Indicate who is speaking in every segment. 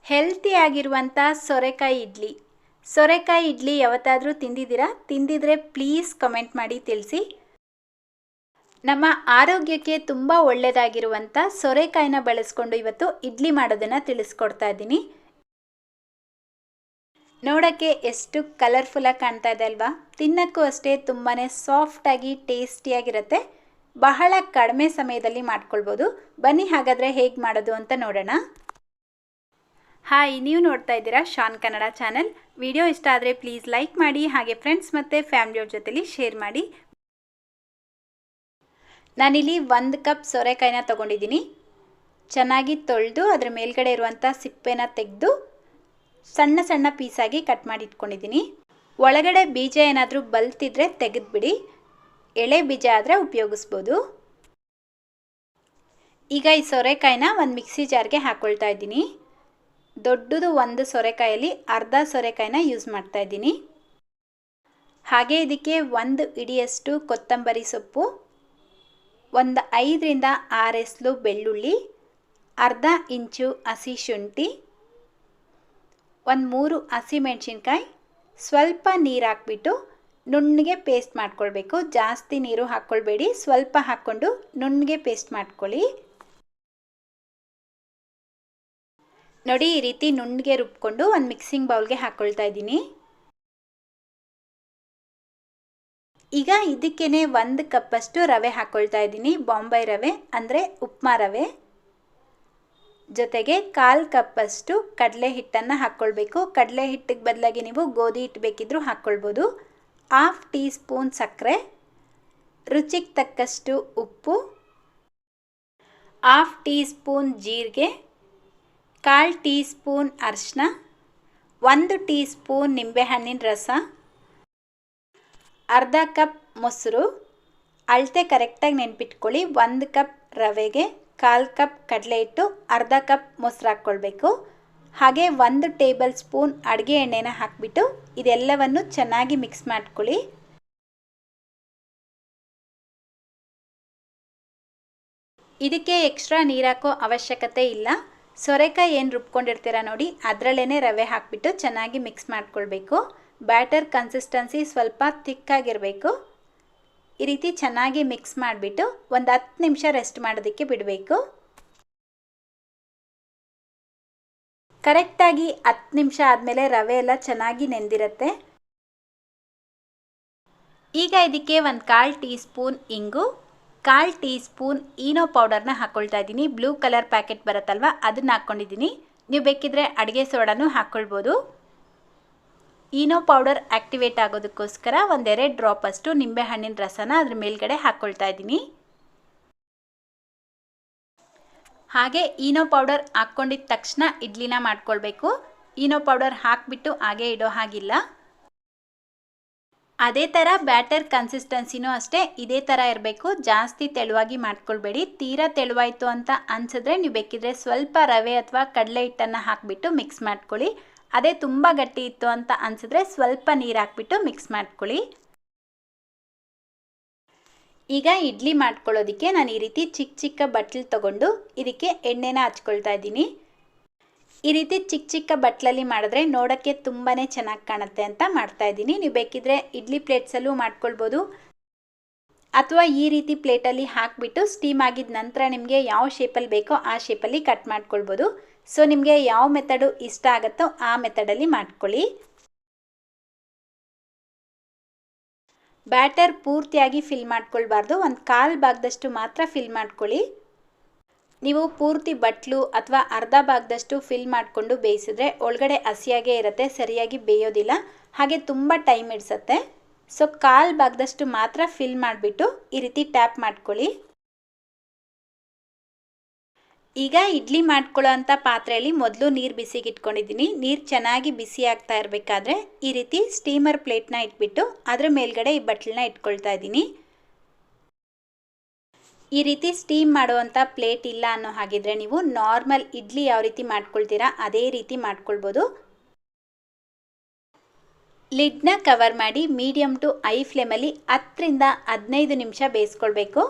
Speaker 1: Healthy ಆಗಿರುವಂಥ ಸೋರೆಕಾಯಿ ಇಡ್ಲಿ. ಸೋರೆಕಾಯಿ ಇಡ್ಲಿ ಯಾವತ್ತಾದರೂ ತಿಂದಿದ್ದೀರಾ? ತಿಂದಿದ್ರೆ ಪ್ಲೀಸ್ ಕಮೆಂಟ್ ಮಾಡಿ ತಿಳಿಸಿ. ನಮ್ಮ ಆರೋಗ್ಯಕ್ಕೆ ತುಂಬ ಒಳ್ಳೆಯದಾಗಿರುವಂಥ ಸೋರೆಕಾಯಿನ ಬಳಸ್ಕೊಂಡು ಇವತ್ತು ಇಡ್ಲಿ ಮಾಡೋದನ್ನು ತಿಳಿಸ್ಕೊಡ್ತಾ ಇದ್ದೀನಿ. ನೋಡೋಕ್ಕೆ ಎಷ್ಟು ಕಲರ್ಫುಲ್ಲಾಗಿ ಕಾಣ್ತಾ ಇದೆ ಅಲ್ವಾ? ತಿನ್ನೋಕ್ಕೂ ಅಷ್ಟೇ ತುಂಬಾ ಸಾಫ್ಟಾಗಿ ಟೇಸ್ಟಿಯಾಗಿರುತ್ತೆ. ಬಹಳ ಕಡಿಮೆ ಸಮಯದಲ್ಲಿ ಮಾಡ್ಕೊಳ್ಬೋದು. ಬನ್ನಿ ಹಾಗಾದರೆ ಹೇಗೆ ಮಾಡೋದು ಅಂತ ನೋಡೋಣ. ಹಾಯ್, ನೀವು ನೋಡ್ತಾ ಇದ್ದೀರಾ ಶಾನ್ ಕನ್ನಡ ಚಾನಲ್. ವಿಡಿಯೋ ಇಷ್ಟ ಆದರೆ ಪ್ಲೀಸ್ ಲೈಕ್ ಮಾಡಿ, ಹಾಗೆ ಫ್ರೆಂಡ್ಸ್ ಮತ್ತು ಫ್ಯಾಮಿಲಿಯವ್ರ ಜೊತೆಲಿ ಶೇರ್ ಮಾಡಿ. ನಾನಿಲ್ಲಿ 1 ಕಪ್ ಸೋರೆಕಾಯಿನ ತೊಗೊಂಡಿದ್ದೀನಿ. ಚೆನ್ನಾಗಿ ತೊಳೆದು ಅದರ ಮೇಲ್ಗಡೆ ಇರುವಂಥ ಸಿಪ್ಪೆನ ತೆಗೆದು ಸಣ್ಣ ಸಣ್ಣ ಪೀಸಾಗಿ ಕಟ್ ಮಾಡಿ ಇಟ್ಕೊಂಡಿದ್ದೀನಿ. ಒಳಗಡೆ ಬೀಜ ಏನಾದರೂ ಬಲ್ತಿದ್ರೆ ತೆಗೆದುಬಿಡಿ, ಎಳೆ ಬೀಜ ಆದರೆ ಉಪಯೋಗಿಸ್ಬೋದು. ಈಗ ಈ ಸೋರೆಕಾಯಿನ ಒಂದು ಮಿಕ್ಸಿ ಜಾರ್ಗೆ ಹಾಕ್ಕೊಳ್ತಾ ಇದ್ದೀನಿ. ದೊಡ್ಡದು ಒಂದು ಸೋರೆಕಾಯಲ್ಲಿ ಅರ್ಧ ಸೋರೆಕಾಯಿನ ಯೂಸ್ ಮಾಡ್ತಾ ಇದ್ದೀನಿ. ಹಾಗೆ ಇದಕ್ಕೆ 1 ಹಿಡಿಯಷ್ಟು ಕೊತ್ತಂಬರಿ ಸೊಪ್ಪು, ಒಂದು 5 ರಿಂದ 6 ಎಸಳು ಬೆಳ್ಳುಳ್ಳಿ, ಅರ್ಧ ಇಂಚು ಹಸಿ ಶುಂಠಿ, ಒಂದು 3 ಹಸಿಮೆಣಸಿನ್ಕಾಯಿ, ಸ್ವಲ್ಪ ನೀರು ಹಾಕ್ಬಿಟ್ಟು ನುಣ್ಣಗೆ ಪೇಸ್ಟ್ ಮಾಡ್ಕೊಳ್ಬೇಕು. ಜಾಸ್ತಿ ನೀರು ಹಾಕ್ಕೊಳ್ಬೇಡಿ, ಸ್ವಲ್ಪ ಹಾಕ್ಕೊಂಡು ನುಣ್ಣಗೆ ಪೇಸ್ಟ್ ಮಾಡ್ಕೊಳ್ಳಿ. ನೋಡಿ, ಈ ರೀತಿ ನುಣ್ಣಗೆ ರುಬ್ಕೊಂಡು ಒಂದು ಮಿಕ್ಸಿಂಗ್ ಬೌಲ್ಗೆ ಹಾಕ್ಕೊಳ್ತಾ ಇದ್ದೀನಿ. ಈಗ ಇದಕ್ಕೇನೆ 1 ಕಪ್ಪಷ್ಟು ರವೆ ಹಾಕ್ಕೊಳ್ತಾ ಇದ್ದೀನಿ. ಬಾಂಬೆ ರವೆ ಅಂದರೆ ಉಪ್ಮಾ ರವೆ. ಜೊತೆಗೆ 1/4 ಕಪ್ಪಷ್ಟು ಕಡಲೆ ಹಿಟ್ಟನ್ನು ಹಾಕ್ಕೊಳ್ಬೇಕು. ಕಡಲೆ ಹಿಟ್ಟಿಗೆ ಬದಲಾಗಿ ನೀವು ಗೋಧಿ ಹಿಟ್ಟು ಬೇಕಿದ್ರೂ ಹಾಕ್ಕೊಳ್ಬೋದು. 1/2 ಟೀ ಸ್ಪೂನ್ ಸಕ್ಕರೆ, ರುಚಿಗೆ ತಕ್ಕಷ್ಟು ಉಪ್ಪು, 1/2 ಟೀ ಸ್ಪೂನ್ ಜೀರಿಗೆ, 1/4 ಟೀ ಸ್ಪೂನ್ ಅರಿಶಿನ, 1 ಟೀ ಸ್ಪೂನ್ ನಿಂಬೆಹಣ್ಣಿನ ರಸ, ಅರ್ಧ ಕಪ್ ಮೊಸರು. ಅಳತೆ ಕರೆಕ್ಟಾಗಿ ನೆನ್ಪಿಟ್ಕೊಳ್ಳಿ. 1 ಕಪ್ ರವೆಗೆ 1/4 ಕಪ್ ಕಡಲೆ ಹಿಟ್ಟು, ಅರ್ಧ ಕಪ್ ಮೊಸರು ಹಾಕ್ಕೊಳ್ಬೇಕು. ಹಾಗೆ 1 ಟೇಬಲ್ ಸ್ಪೂನ್ ಅಡುಗೆ ಎಣ್ಣೆನ ಹಾಕಿಬಿಟ್ಟು ಇದೆಲ್ಲವನ್ನು ಚೆನ್ನಾಗಿ ಮಿಕ್ಸ್ ಮಾಡ್ಕೊಳ್ಳಿ. ಇದಕ್ಕೆ ಎಕ್ಸ್ಟ್ರಾ ನೀರು ಹಾಕೋ ಅವಶ್ಯಕತೆ ಇಲ್ಲ. ಸೋರೆಕಾಯಿ ಏನು ರುಬ್ಕೊಂಡಿರ್ತೀರ ನೋಡಿ, ಅದರಲ್ಲೇ ರವೆ ಹಾಕಿಬಿಟ್ಟು ಚೆನ್ನಾಗಿ ಮಿಕ್ಸ್ ಮಾಡ್ಕೊಳ್ಬೇಕು. ಬ್ಯಾಟರ್ ಕನ್ಸಿಸ್ಟೆನ್ಸಿ ಸ್ವಲ್ಪ ಥಿಕ್ಕಾಗಿರಬೇಕು. ಈ ರೀತಿ ಚೆನ್ನಾಗಿ ಮಿಕ್ಸ್ ಮಾಡಿಬಿಟ್ಟು ಒಂದು 10 ನಿಮಿಷ ರೆಸ್ಟ್ ಮಾಡೋದಕ್ಕೆ ಬಿಡಬೇಕು. ಕರೆಕ್ಟಾಗಿ 10 ನಿಮಿಷ ಆದಮೇಲೆ ರವೆ ಎಲ್ಲ ಚೆನ್ನಾಗಿ ನೆಂದಿರುತ್ತೆ. ಈಗ ಇದಕ್ಕೆ 1/4 ಟೀ ಸ್ಪೂನ್ ಇಂಗು, 1/4 ಟೀ ಸ್ಪೂನ್ ಈನೋ ಪೌಡರ್ನ ಹಾಕ್ಕೊಳ್ತಾ ಇದ್ದೀನಿ. ಬ್ಲೂ ಕಲರ್ ಪ್ಯಾಕೆಟ್ ಬರುತ್ತಲ್ವ, ಅದನ್ನು ಹಾಕ್ಕೊಂಡಿದ್ದೀನಿ. ನೀವು ಬೇಕಿದ್ರೆ ಅಡುಗೆ ಸೋಡಾನು ಹಾಕ್ಕೊಳ್ಬೋದು. ಈನೋ ಪೌಡರ್ ಆ್ಯಕ್ಟಿವೇಟ್ ಆಗೋದಕ್ಕೋಸ್ಕರ 1-2 ಡ್ರಾಪ್ ಅಷ್ಟು ನಿಂಬೆಹಣ್ಣಿನ ರಸನ ಅದ್ರ ಮೇಲ್ಗಡೆ ಹಾಕ್ಕೊಳ್ತಾ ಇದ್ದೀನಿ. ಹಾಗೆ ಈನೋ ಪೌಡರ್ ಹಾಕ್ಕೊಂಡಿದ್ದ ತಕ್ಷಣ ಇಡ್ಲಿನ ಮಾಡ್ಕೊಳ್ಬೇಕು. ಈನೋ ಪೌಡರ್ ಹಾಕಿಬಿಟ್ಟು ಹಾಗೆ ಇಡೋ ಹಾಗಿಲ್ಲ. ಅದೇ ಥರ ಬ್ಯಾಟರ್ ಕನ್ಸಿಸ್ಟೆನ್ಸಿನೂ ಅಷ್ಟೇ ಇದೇ ಥರ ಇರಬೇಕು. ಜಾಸ್ತಿ ತೆಳುವಾಗಿ ಮಾಡ್ಕೊಳ್ಬೇಡಿ. ತೀರಾ ತೆಳುವಾಯಿತು ಅಂತ ಅನಿಸಿದ್ರೆ ನೀವು ಬೇಕಿದ್ರೆ ಸ್ವಲ್ಪ ರವೆ ಅಥವಾ ಕಡಲೆ ಹಿಟ್ಟನ್ನು ಹಾಕಿಬಿಟ್ಟು ಮಿಕ್ಸ್ ಮಾಡ್ಕೊಳ್ಳಿ. ಅದೇ ತುಂಬ ಗಟ್ಟಿ ಇತ್ತು ಅಂತ ಅನಿಸಿದ್ರೆ ಸ್ವಲ್ಪ ನೀರು ಹಾಕ್ಬಿಟ್ಟು ಮಿಕ್ಸ್ ಮಾಡ್ಕೊಳ್ಳಿ. ಈಗ ಇಡ್ಲಿ ಮಾಡ್ಕೊಳ್ಳೋದಕ್ಕೆ ನಾನು ಈ ರೀತಿ ಚಿಕ್ಕ ಚಿಕ್ಕ ಬಟ್ಲು ತೊಗೊಂಡು ಇದಕ್ಕೆ ಎಣ್ಣೆನ ಹಚ್ಕೊಳ್ತಾ ಇದ್ದೀನಿ. ಈ ರೀತಿ ಚಿಕ್ಕ ಚಿಕ್ಕ ಬಟ್ಲಲ್ಲಿ ಮಾಡಿದ್ರೆ ನೋಡೋಕ್ಕೆ ತುಂಬಾ ಚೆನ್ನಾಗಿ ಕಾಣುತ್ತೆ ಅಂತ ಮಾಡ್ತಾ ಇದ್ದೀನಿ. ನೀವು ಬೇಕಿದ್ರೆ ಇಡ್ಲಿ ಪ್ಲೇಟ್ಸಲ್ಲೂ ಮಾಡ್ಕೊಳ್ಬೋದು, ಅಥವಾ ಈ ರೀತಿ ಪ್ಲೇಟಲ್ಲಿ ಹಾಕಿಬಿಟ್ಟು ಸ್ಟೀಮ್ ಆಗಿದ ನಂತರ ನಿಮಗೆ ಯಾವ ಶೇಪಲ್ಲಿ ಬೇಕೋ ಆ ಶೇಪಲ್ಲಿ ಕಟ್ ಮಾಡ್ಕೊಳ್ಬೋದು. ಸೊ ನಿಮಗೆ ಯಾವ ಮೆಥಡು ಇಷ್ಟ ಆಗುತ್ತೋ ಆ ಮೆಥಡಲ್ಲಿ ಮಾಡ್ಕೊಳ್ಳಿ. ಬ್ಯಾಟರ್ ಪೂರ್ತಿಯಾಗಿ ಫಿಲ್ ಮಾಡ್ಕೊಳ್ಬಾರ್ದು, 1/4 ಭಾಗದಷ್ಟು ಮಾತ್ರ ಫಿಲ್ ಮಾಡ್ಕೊಳ್ಳಿ. ನೀವು ಪೂರ್ತಿ ಬಟ್ಲು ಅಥವಾ ಅರ್ಧ ಭಾಗದಷ್ಟು ಫಿಲ್ ಮಾಡಿಕೊಂಡು ಬೇಯಿಸಿದ್ರೆ ಒಳಗಡೆ ಹಸಿಯಾಗೇ ಇರುತ್ತೆ, ಸರಿಯಾಗಿ ಬೇಯೋದಿಲ್ಲ, ಹಾಗೆ ತುಂಬ ಟೈಮ್ ಹಿಡಿಸುತ್ತೆ. ಸೊ 1/4 ಭಾಗದಷ್ಟು ಮಾತ್ರ ಫಿಲ್ ಮಾಡಿಬಿಟ್ಟು ಈ ರೀತಿ ಟ್ಯಾಪ್ ಮಾಡ್ಕೊಳ್ಳಿ. ಈಗ ಇಡ್ಲಿ ಮಾಡ್ಕೊಳ್ಳೋ ಅಂಥ ಪಾತ್ರೆಯಲ್ಲಿ ಮೊದಲು ನೀರು ಬಿಸಿಗೆ ಇಟ್ಕೊಂಡಿದ್ದೀನಿ. ನೀರು ಚೆನ್ನಾಗಿ ಬಿಸಿ ಆಗ್ತಾ ಇರಬೇಕಾದ್ರೆ ಈ ರೀತಿ ಸ್ಟೀಮರ್ ಪ್ಲೇಟ್ನ ಇಟ್ಬಿಟ್ಟು ಅದರ ಮೇಲ್ಗಡೆ ಈ ಬಟ್ಲನ್ನ ಇಟ್ಕೊಳ್ತಾ ಇದ್ದೀನಿ. ಈ ರೀತಿ ಸ್ಟೀಮ್ ಮಾಡುವಂಥ ಪ್ಲೇಟ್ ಇಲ್ಲ ಅನ್ನೋ ಹಾಗಿದ್ರೆ ನೀವು ನಾರ್ಮಲ್ ಇಡ್ಲಿ ಯಾವ ರೀತಿ ಮಾಡ್ಕೊಳ್ತೀರಾ ಅದೇ ರೀತಿ ಮಾಡ್ಕೊಳ್ಬೋದು. ಲಿಡ್ನ ಕವರ್ ಮಾಡಿ ಮೀಡಿಯಮ್ ಟು ಹೈ ಫ್ಲೇಮಲ್ಲಿ 10 ರಿಂದ 15 ನಿಮಿಷ ಬೇಯಿಸ್ಕೊಳ್ಬೇಕು.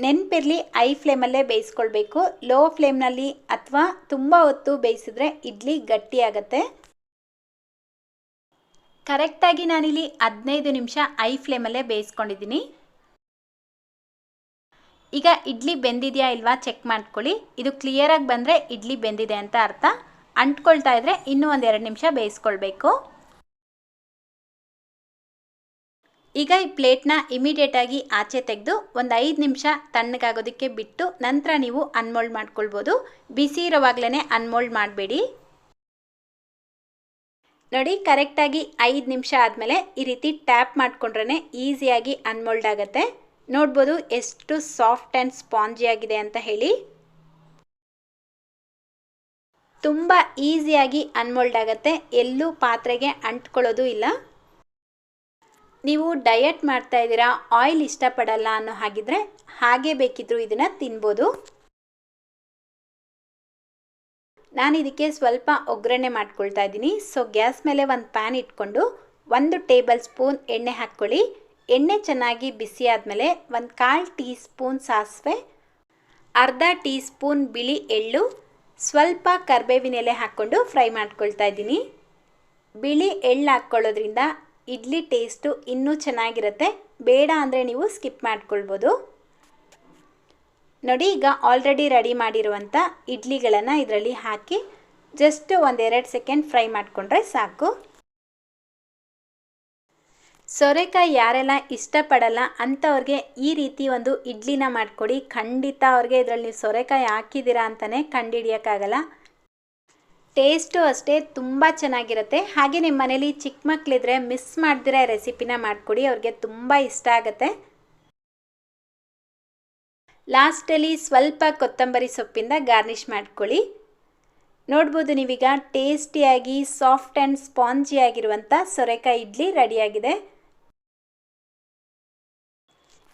Speaker 1: ನೆನಪಿರಲಿ ಐ ಫ್ಲೇಮಲ್ಲೇ ಬೇಯಿಸ್ಕೊಳ್ಬೇಕು. ಲೋ ಫ್ಲೇಮ್ನಲ್ಲಿ ಅಥವಾ ತುಂಬ ಹೊತ್ತು ಬೇಯಿಸಿದ್ರೆ ಇಡ್ಲಿ ಗಟ್ಟಿಯಾಗತ್ತೆ. ಕರೆಕ್ಟಾಗಿ ನಾನಿಲ್ಲಿ 15 ನಿಮಿಷ ಐ ಫ್ಲೇಮಲ್ಲೇ ಬೇಯಿಸ್ಕೊಂಡಿದ್ದೀನಿ. ಈಗ ಇಡ್ಲಿ ಬೆಂದಿದೆಯಾ ಇಲ್ವಾ ಚೆಕ್ ಮಾಡ್ಕೊಳ್ಳಿ. ಇದು ಕ್ಲಿಯರಾಗಿ ಬಂದರೆ ಇಡ್ಲಿ ಬೆಂದಿದೆ ಅಂತ ಅರ್ಥ. ಅಂಟ್ಕೊಳ್ತಾ ಇದ್ರೆ ಇನ್ನೂ 1-2 ನಿಮಿಷ ಬೇಯಿಸ್ಕೊಳ್ಬೇಕು. ಈಗ ಈ ಪ್ಲೇಟ್ನ ಇಮಿಡಿಯೇಟಾಗಿ ಆಚೆ ತೆಗೆದು ಒಂದು 5 ನಿಮಿಷ ತಣ್ಣಗಾಗೋದಕ್ಕೆ ಬಿಟ್ಟು ನಂತರ ನೀವು ಅನ್ಮೋಲ್ಡ್ ಮಾಡ್ಕೊಳ್ಬೋದು. ಬಿಸಿ ಇರೋವಾಗಲೇ ಅನ್ಮೋಲ್ಡ್ ಮಾಡಬೇಡಿ. ನೋಡಿ, ಕರೆಕ್ಟಾಗಿ 5 ನಿಮಿಷ ಆದಮೇಲೆ ಈ ರೀತಿ ಟ್ಯಾಪ್ ಮಾಡಿಕೊಂಡ್ರೆ ಈಸಿಯಾಗಿ ಅನ್ಮೋಲ್ಡ್ ಆಗುತ್ತೆ. ನೋಡ್ಬೋದು ಎಷ್ಟು ಸಾಫ್ಟ್ ಆ್ಯಂಡ್ ಸ್ಪಾಂಜಿ ಆಗಿದೆ ಅಂತ ಹೇಳಿ. ತುಂಬ ಈಸಿಯಾಗಿ ಅನ್ಮೋಲ್ಡ್ ಆಗುತ್ತೆ, ಎಲ್ಲೂ ಪಾತ್ರೆಗೆ ಅಂಟ್ಕೊಳ್ಳೋದು ಇಲ್ಲ. ನೀವು ಡಯಟ್ ಮಾಡ್ತಾ ಇದ್ದೀರಾ, ಆಯಿಲ್ ಇಷ್ಟಪಡಲ್ಲ ಅನ್ನೋ ಹಾಗಿದ್ರೆ ಹಾಗೆ ಬೇಕಿದ್ರೂ ಇದನ್ನು ತಿನ್ಬೋದು. ನಾನು ಇದಕ್ಕೆ ಸ್ವಲ್ಪ ಒಗ್ಗರಣೆ ಮಾಡ್ಕೊಳ್ತಾ ಇದ್ದೀನಿ. ಸೊ ಗ್ಯಾಸ್ ಮೇಲೆ ಒಂದು ಪ್ಯಾನ್ ಇಟ್ಕೊಂಡು 1 ಟೇಬಲ್ ಸ್ಪೂನ್ ಎಣ್ಣೆ ಹಾಕ್ಕೊಳ್ಳಿ. ಎಣ್ಣೆ ಚೆನ್ನಾಗಿ ಬಿಸಿ ಆದಮೇಲೆ 1/4 ಟೀ ಸ್ಪೂನ್ ಸಾಸಿವೆ, ಅರ್ಧ ಟೀ ಸ್ಪೂನ್ ಬಿಳಿ ಎಳ್ಳು, ಸ್ವಲ್ಪ ಕರಿಬೇವಿನ ಎಲೆ ಹಾಕ್ಕೊಂಡು ಫ್ರೈ ಮಾಡ್ಕೊಳ್ತಾ ಇದ್ದೀನಿ. ಬಿಳಿ ಎಳ್ಳು ಹಾಕ್ಕೊಳ್ಳೋದ್ರಿಂದ ಇಡ್ಲಿ ಟೇಸ್ಟು ಇನ್ನೂ ಚೆನ್ನಾಗಿರುತ್ತೆ. ಬೇಡ ಅಂದರೆ ನೀವು ಸ್ಕಿಪ್ ಮಾಡ್ಕೊಳ್ಬೋದು. ನೋಡಿ, ಈಗ ಆಲ್ರೆಡಿ ರೆಡಿ ಮಾಡಿರುವಂಥ ಇಡ್ಲಿಗಳನ್ನು ಇದರಲ್ಲಿ ಹಾಕಿ ಜಸ್ಟ್ 1-2 ಸೆಕೆಂಡ್ ಫ್ರೈ ಮಾಡಿಕೊಂಡ್ರೆ ಸಾಕು. ಸೋರೆಕಾಯಿ ಯಾರೆಲ್ಲ ಇಷ್ಟಪಡಲ್ಲ ಅಂಥವ್ರಿಗೆ ಈ ರೀತಿ ಒಂದು ಇಡ್ಲಿನ ಮಾಡಿಕೊಡಿ. ಖಂಡಿತ ಅವ್ರಿಗೆ ಇದರಲ್ಲಿ ನೀವು ಸೋರೆಕಾಯಿ ಹಾಕಿದ್ದೀರಾ ಅಂತಲೇ ಕಂಡುಹಿಡಿಯೋಕ್ಕಾಗಲ್ಲ. ಟೇಸ್ಟು ಅಷ್ಟೇ ತುಂಬ ಚೆನ್ನಾಗಿರುತ್ತೆ. ಹಾಗೆ ನಿಮ್ಮ ಮನೇಲಿ ಚಿಕ್ಕ ಮಕ್ಕಳಿದ್ರೆ ಮಿಸ್ ಮಾಡ್ದಿರೋ ರೆಸಿಪಿನ ಮಾಡಿಕೊಡಿ, ಅವ್ರಿಗೆ ತುಂಬ ಇಷ್ಟ ಆಗುತ್ತೆ. ಲಾಸ್ಟಲ್ಲಿ ಸ್ವಲ್ಪ ಕೊತ್ತಂಬರಿ ಸೊಪ್ಪಿಂದ ಗಾರ್ನಿಷ್ ಮಾಡ್ಕೊಳ್ಳಿ. ನೋಡ್ಬೋದು ನೀವೀಗ ಟೇಸ್ಟಿಯಾಗಿ ಸಾಫ್ಟ್ ಆ್ಯಂಡ್ ಸ್ಪಾಂಜಿ ಆಗಿರುವಂಥ ಸೋರೆಕಾಯಿ ಇಡ್ಲಿ ರೆಡಿಯಾಗಿದೆ.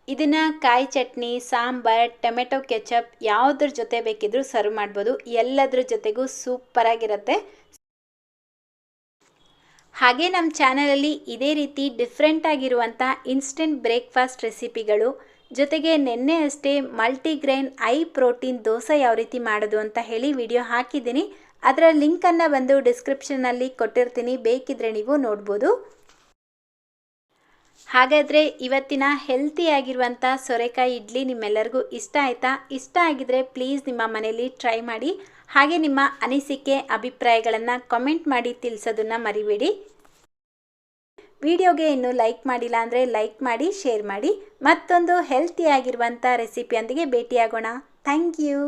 Speaker 1: ಇದನ್ನು ಕಾಯಿ ಚಟ್ನಿ, ಸಾಂಬಾರ್, ಟೊಮೆಟೊ ಕೆಚಪ್ ಯಾವುದ್ರ ಜೊತೆ ಬೇಕಿದ್ರೂ ಸರ್ವ್ ಮಾಡ್ಬೋದು. ಎಲ್ಲದ್ರ ಜೊತೆಗೂ ಸೂಪರಾಗಿರುತ್ತೆ. ಹಾಗೆ ನಮ್ಮ ಚಾನಲಲ್ಲಿ ಇದೇ ರೀತಿ ಡಿಫ್ರೆಂಟ್ ಆಗಿರುವಂಥ ಇನ್ಸ್ಟೆಂಟ್ ಬ್ರೇಕ್ಫಾಸ್ಟ್ ರೆಸಿಪಿಗಳು, ಜೊತೆಗೆ ನೆನ್ನೆ ಅಷ್ಟೇ ಮಲ್ಟಿಗ್ರೈನ್ ಐ ಪ್ರೋಟೀನ್ ದೋಸೆ ಯಾವ ರೀತಿ ಮಾಡೋದು ಅಂತ ಹೇಳಿ ವಿಡಿಯೋ ಹಾಕಿದ್ದೀನಿ. ಅದರ ಲಿಂಕನ್ನು ಬಂದು ಡಿಸ್ಕ್ರಿಪ್ಷನ್ನಲ್ಲಿ ಕೊಟ್ಟಿರ್ತೀನಿ, ಬೇಕಿದ್ರೆ ನೀವು ನೋಡ್ಬೋದು. ಹಾಗಾದರೆ ಇವತ್ತಿನ ಹೆಲ್ತಿಯಾಗಿರುವಂಥ ಸೋರೆಕಾಯಿ ಇಡ್ಲಿ ನಿಮ್ಮೆಲ್ಲರಿಗೂ ಇಷ್ಟ ಆಯಿತಾ? ಇಷ್ಟ ಆಗಿದ್ರೆ ಪ್ಲೀಸ್ ನಿಮ್ಮ ಮನೆಯಲ್ಲಿ ಟ್ರೈ ಮಾಡಿ. ಹಾಗೆ ನಿಮ್ಮ ಅನಿಸಿಕೆ ಅಭಿಪ್ರಾಯಗಳನ್ನು ಕಮೆಂಟ್ ಮಾಡಿ ತಿಳಿಸೋದನ್ನು ಮರಿಬೇಡಿ. ವಿಡಿಯೋಗೆ ಇನ್ನೂ ಲೈಕ್ ಮಾಡಿಲ್ಲ ಅಂದರೆ ಲೈಕ್ ಮಾಡಿ, ಶೇರ್ ಮಾಡಿ. ಮತ್ತೊಂದು ಹೆಲ್ತಿಯಾಗಿರುವಂಥ ರೆಸಿಪಿಯೊಂದಿಗೆ ಭೇಟಿಯಾಗೋಣ. Thank you.